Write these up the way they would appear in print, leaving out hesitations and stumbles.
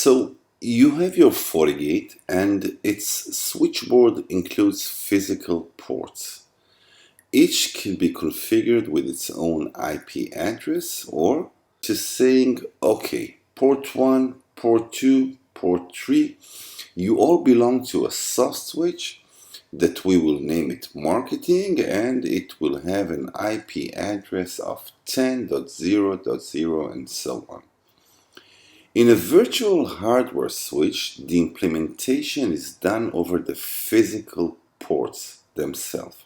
So you have your FortiGate and its switchboard includes physical ports. Each can be configured with its own IP address or just saying, okay, port 1, port 2, port 3, you all belong to a soft switch that we will name it marketing, and it will have an IP address of 10.0.0 and so on. In a virtual hardware switch, the implementation is done over the physical ports themselves,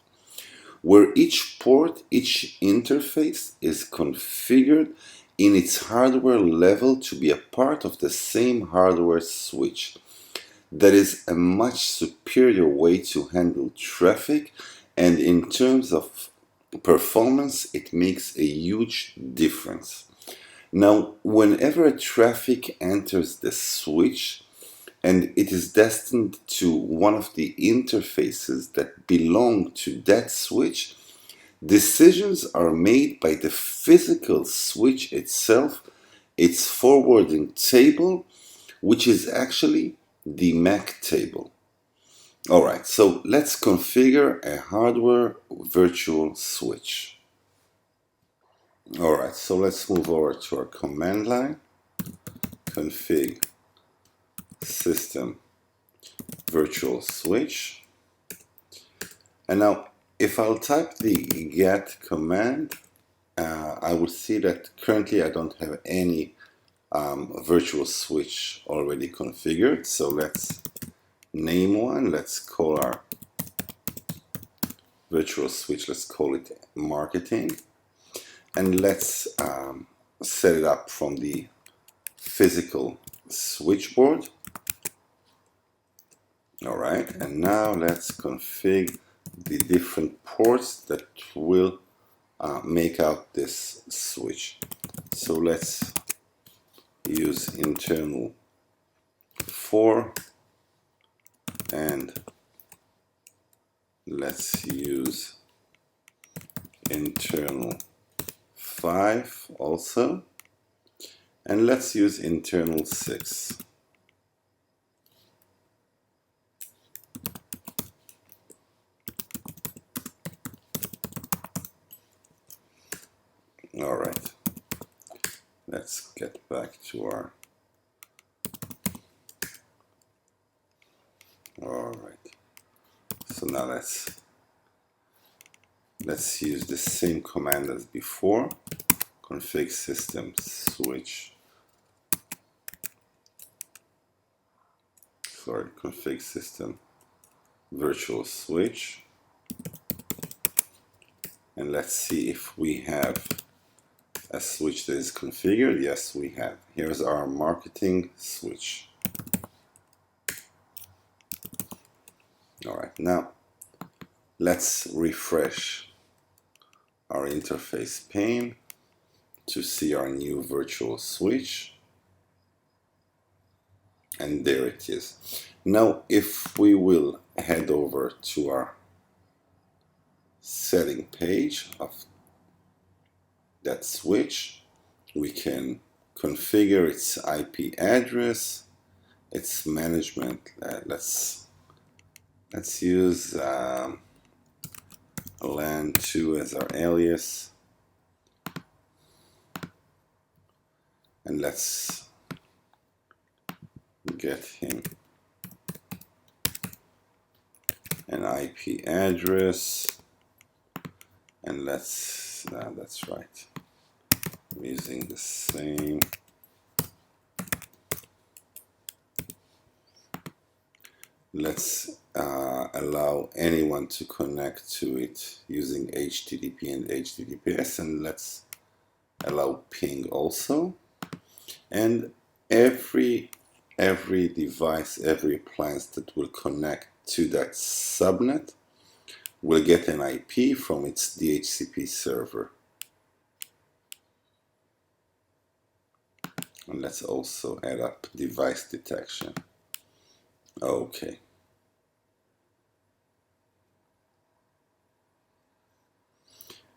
where each port, each interface is configured in its hardware level to be a part of the same hardware switch. That is a much superior way to handle traffic, and in terms of performance, it makes a huge difference. Now, whenever traffic enters the switch and it is destined to one of the interfaces that belong to that switch, decisions are made by the physical switch itself, its forwarding table, which is actually the MAC table. Alright, so let's configure a hardware virtual switch. Alright, so let's move over to our command line, config system virtual switch. And now if I'll type the get command, I will see that currently I don't have any virtual switch already configured. So let's name one. Let's call our virtual switch, let's call it marketing. And let's set it up from the physical switchboard. Alright, and now let's configure the different ports that will make out this switch. So let's use internal 4 and let's use internal 5 also, and let's use internal 6. Alright, let's get back to our alright, so now let's use the same command as before, config system switch, config system virtual switch, and let's see if we have a switch that is configured. Yes, we have. Here's our marketing switch. Alright, now let's refresh our interface pane to see our new virtual switch, and there it is. Now if we will head over to our setting page of that switch, we can configure its IP address, its management. Let's use LAN2 as our alias, and let's get him an IP address, and that's right, I'm using the same. Let's allow anyone to connect to it using HTTP and HTTPS, and let's allow ping also. And every device, every appliance that will connect to that subnet will get an IP from its DHCP server. And let's also add up device detection. Okay.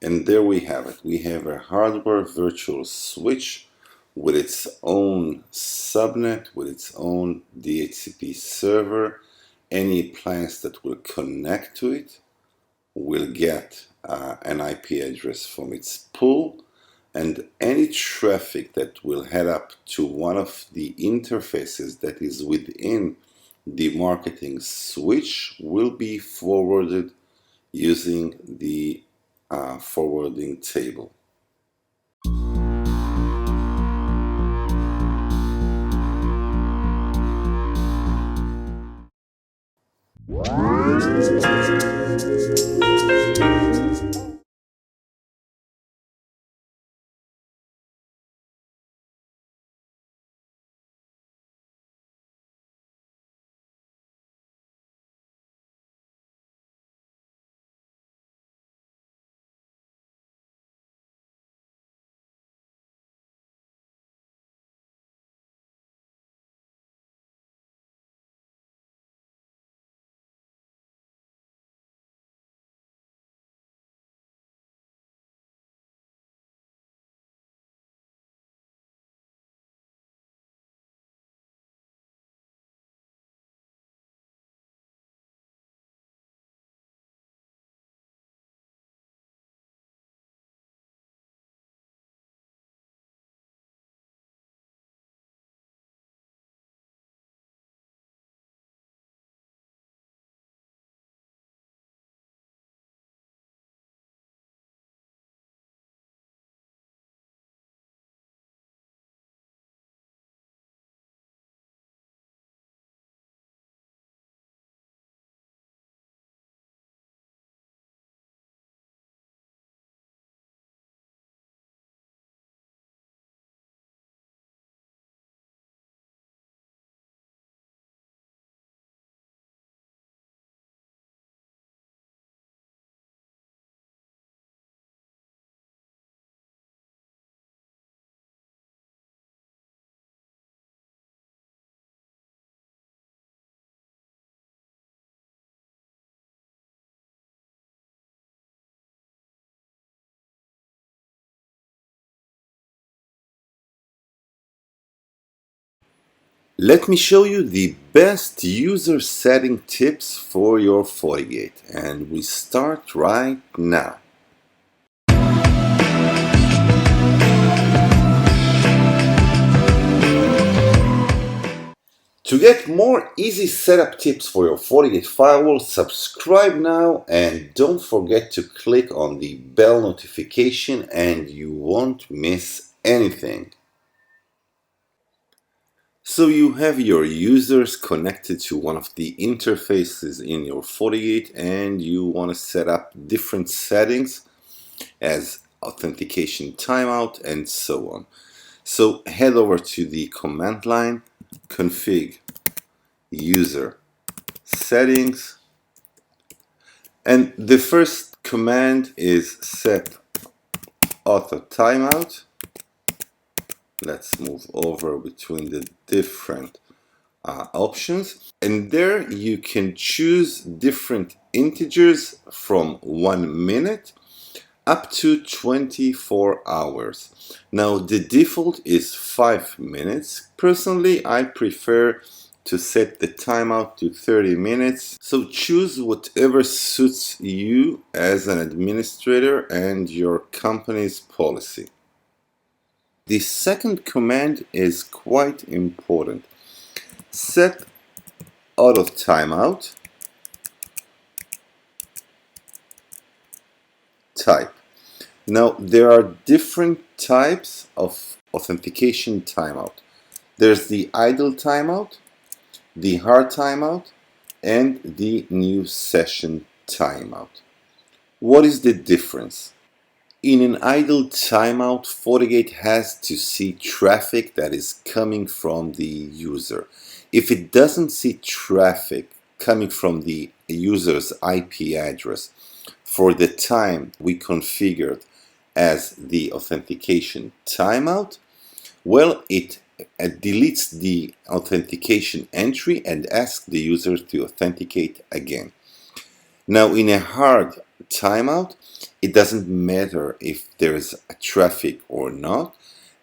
And there we have it. We have a hardware virtual switch with its own subnet, with its own DHCP server. Any appliance that will connect to it will get an IP address from its pool, and any traffic that will head up to one of the interfaces that is within the marketing switch will be forwarded using the forwarding table. Let me show you the best user setting tips for your Fortigate, and we start right now. To get more easy setup tips for your Fortigate firewall, subscribe now and don't forget to click on the bell notification and you won't miss anything. So you have your users connected to one of the interfaces in your Fortigate and you want to set up different settings as authentication timeout and so on. So head over to the command line, config user settings, and the first command is set auto timeout. Let's move over between the different options, and there you can choose different integers from 1 minute up to 24 hours. Now the default is 5 minutes. Personally, I prefer to set the timeout to 30 minutes. So choose whatever suits you as an administrator and your company's policy. The second command is quite important. Set auto timeout type. Now there are different types of authentication timeout. There's the idle timeout, the hard timeout, and the new session timeout. What is the difference? In an idle timeout, Fortigate has to see traffic that is coming from the user. If it doesn't see traffic coming from the user's IP address for the time we configured as the authentication timeout, well, it deletes the authentication entry and asks the user to authenticate again. Now, in a hard timeout, it doesn't matter if there is a traffic or not.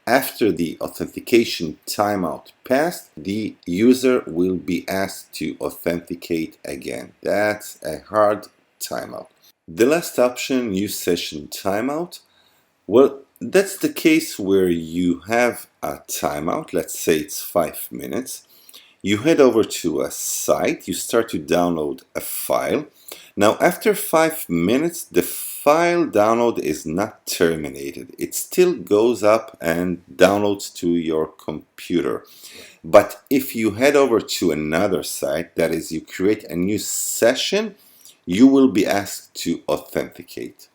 After the authentication timeout passed, the user will be asked to authenticate again. That's a hard timeout. The last option, use session timeout. Well, that's the case where you have a timeout. Let's say it's 5 minutes. You head over to a site, you start to download a file. Now, after 5 minutes, the file download is not terminated. It still goes up and downloads to your computer. But if you head over to another site, that is, you create a new session, you will be asked to authenticate.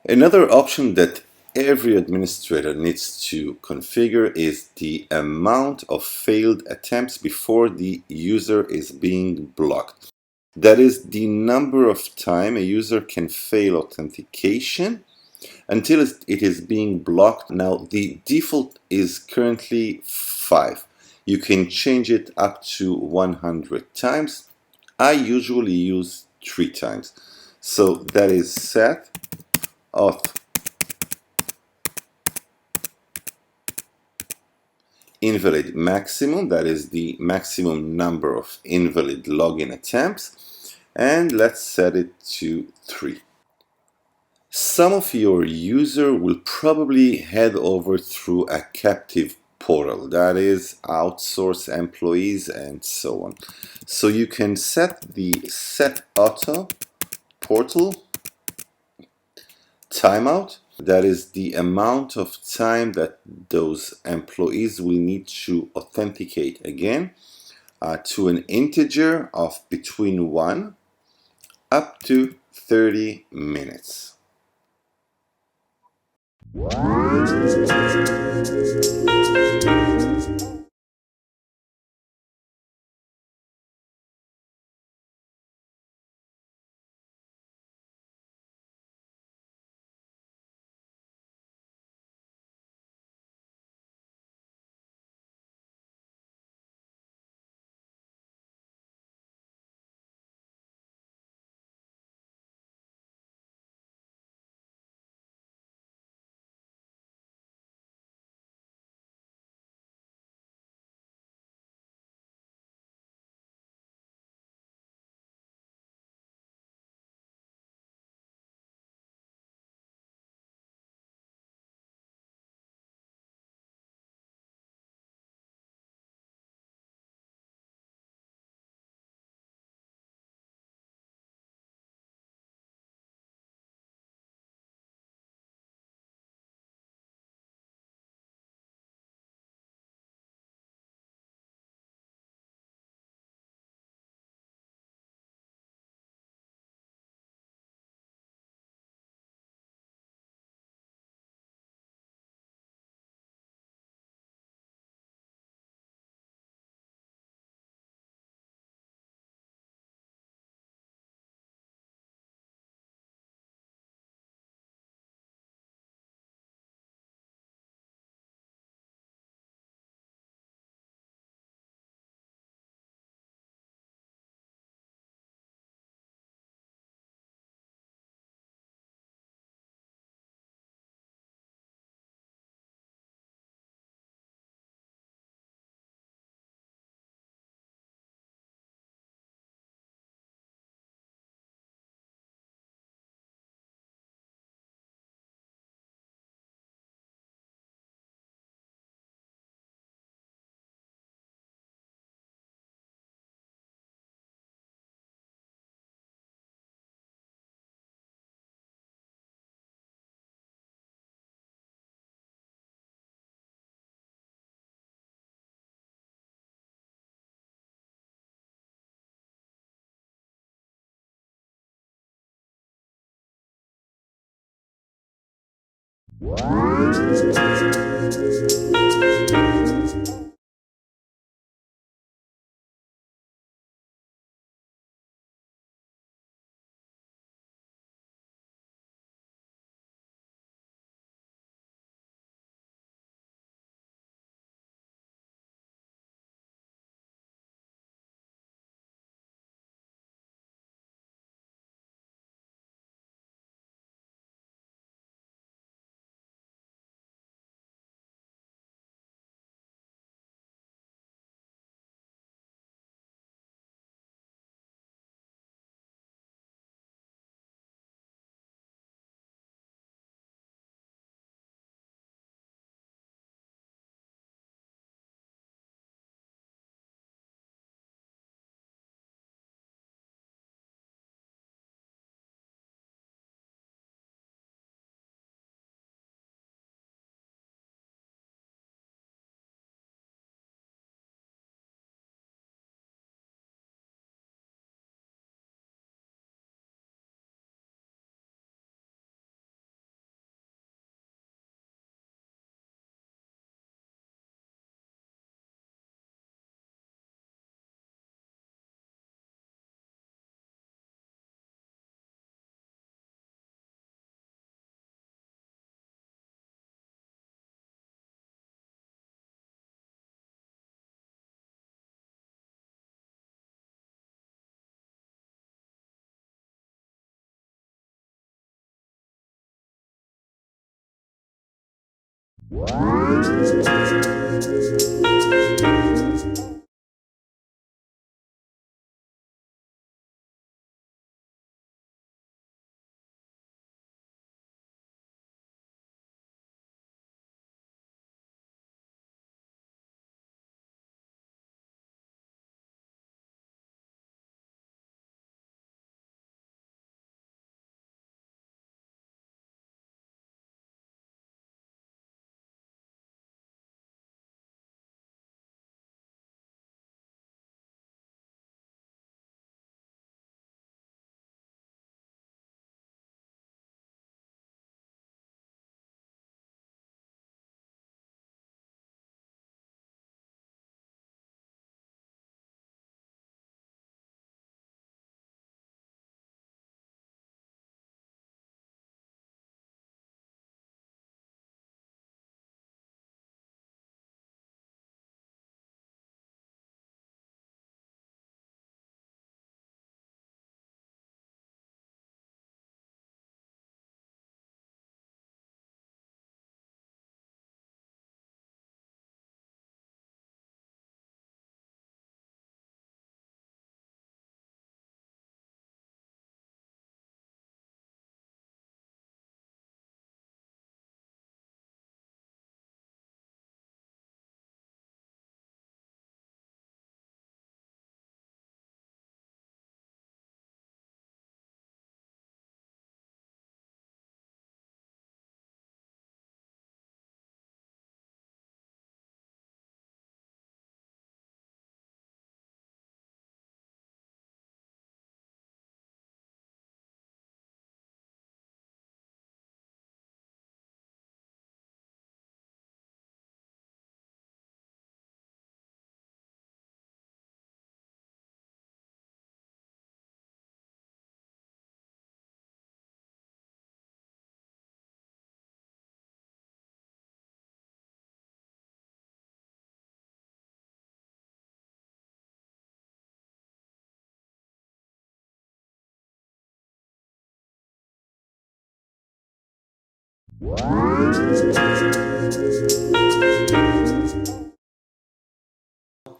Another option that every administrator needs to configure is the amount of failed attempts before the user is being blocked. That is the number of time a user can fail authentication until it is being blocked. Now, the default is currently 5. You can change it up to 100 times. I usually use 3 times. So that is set auth invalid maximum, that is the maximum number of invalid login attempts, and let's set it to 3. Some of your user will probably head over through a captive portal, that is outsource employees and so on. So you can set the set auto portal timeout. That is the amount of time that those employees will need to authenticate again to an integer of between 1 up to 30 minutes.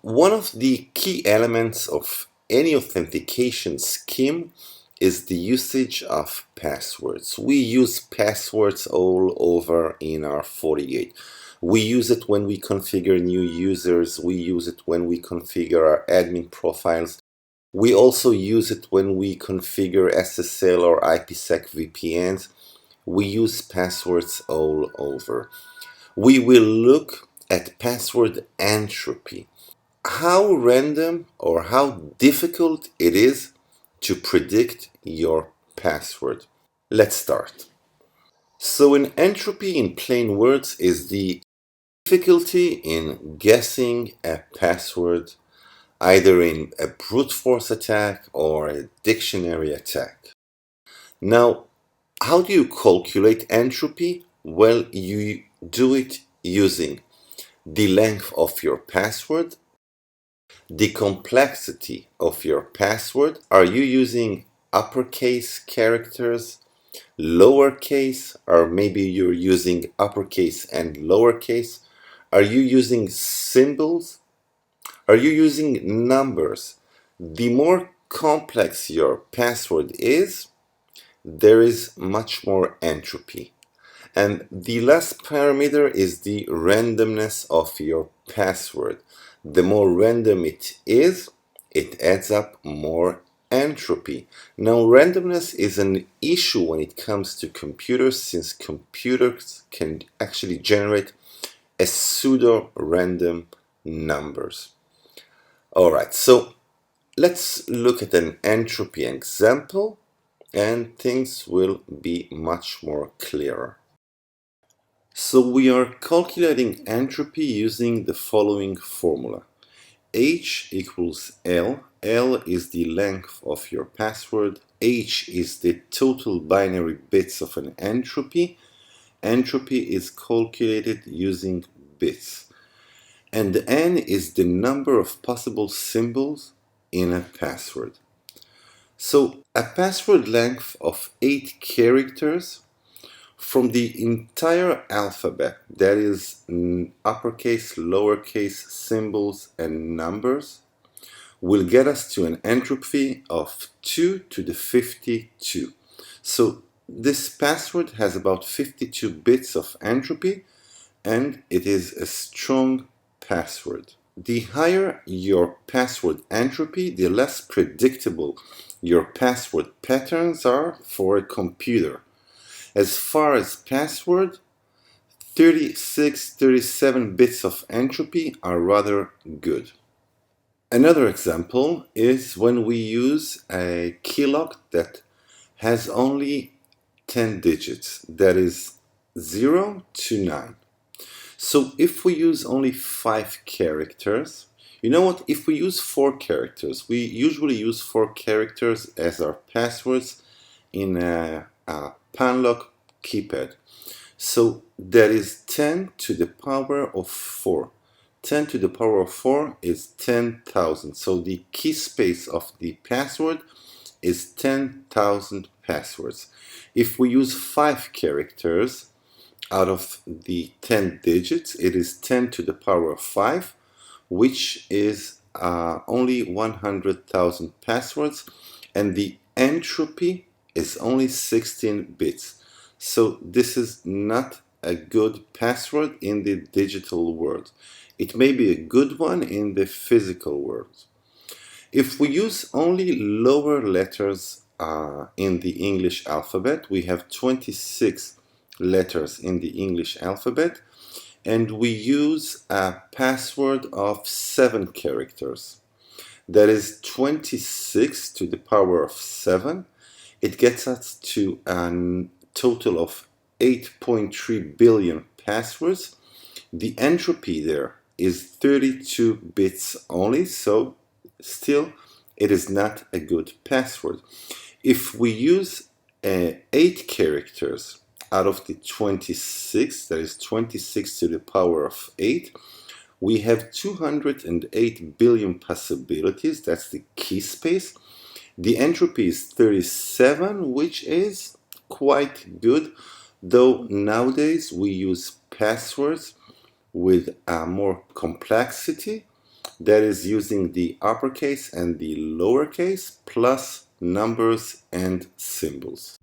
One of the key elements of any authentication scheme is the usage of passwords. We use passwords all over in our Fortigate. We use it when we configure new users. We use it when we configure our admin profiles. We also use it when we configure SSL or IPsec VPNs. We use passwords all over. We will look at password entropy, how random or how difficult it is to predict your password. Let's start. So, an entropy in plain words is the difficulty in guessing a password, either in a brute force attack or a dictionary attack. Now, how do you calculate entropy? Well, you do it using the length of your password, the complexity of your password. Are you using uppercase characters, lowercase, or maybe you're using uppercase and lowercase? Are you using symbols? Are you using numbers? The more complex your password is, there is much more entropy. And the last parameter is the randomness of your password. The more random it is, it adds up more entropy. Now, randomness is an issue when it comes to computers, since computers can actually generate a pseudo-random numbers. All right, so let's look at an entropy example and things will be much more clearer. So we are calculating entropy using the following formula. H equals L. L is the length of your password. H is the total binary bits of an entropy. Entropy is calculated using bits. And N is the number of possible symbols in a password. So a password length of 8 characters from the entire alphabet, that is uppercase, lowercase, symbols, and numbers, will get us to an entropy of 2 to the 52. So this password has about 52 bits of entropy, and it is a strong password. The higher your password entropy, the less predictable your password patterns are for a computer. As far as password, 36, 37 bits of entropy are rather good. Another example is when we use a keylog that has only 10 digits, that is 0 to 9. So if we use only 5 characters, you know what, if we use 4 characters, we usually use 4 characters as our passwords in a panlock keypad. So that is 10 to the power of 4. 10 to the power of 4 is 10,000. So the key space of the password is 10,000 passwords. If we use 5 characters out of the 10 digits, it is 10 to the power of 5, which is only 100,000 passwords, and the entropy is only 16 bits. So this is not a good password in the digital world. It may be a good one in the physical world. If we use only lower letters in the English alphabet, we have 26 letters in the English alphabet, and we use a password of 7 characters. That is 26 to the power of 7. It gets us to a total of 8.3 billion passwords. The entropy there is 32 bits only, so still it is not a good password. If we use 8 characters out of the 26, that is 26 to the power of 8, we have 208 billion possibilities. That's the key space. The entropy is 37, which is quite good, though nowadays we use passwords with more complexity, that is using the uppercase and the lowercase plus numbers and symbols.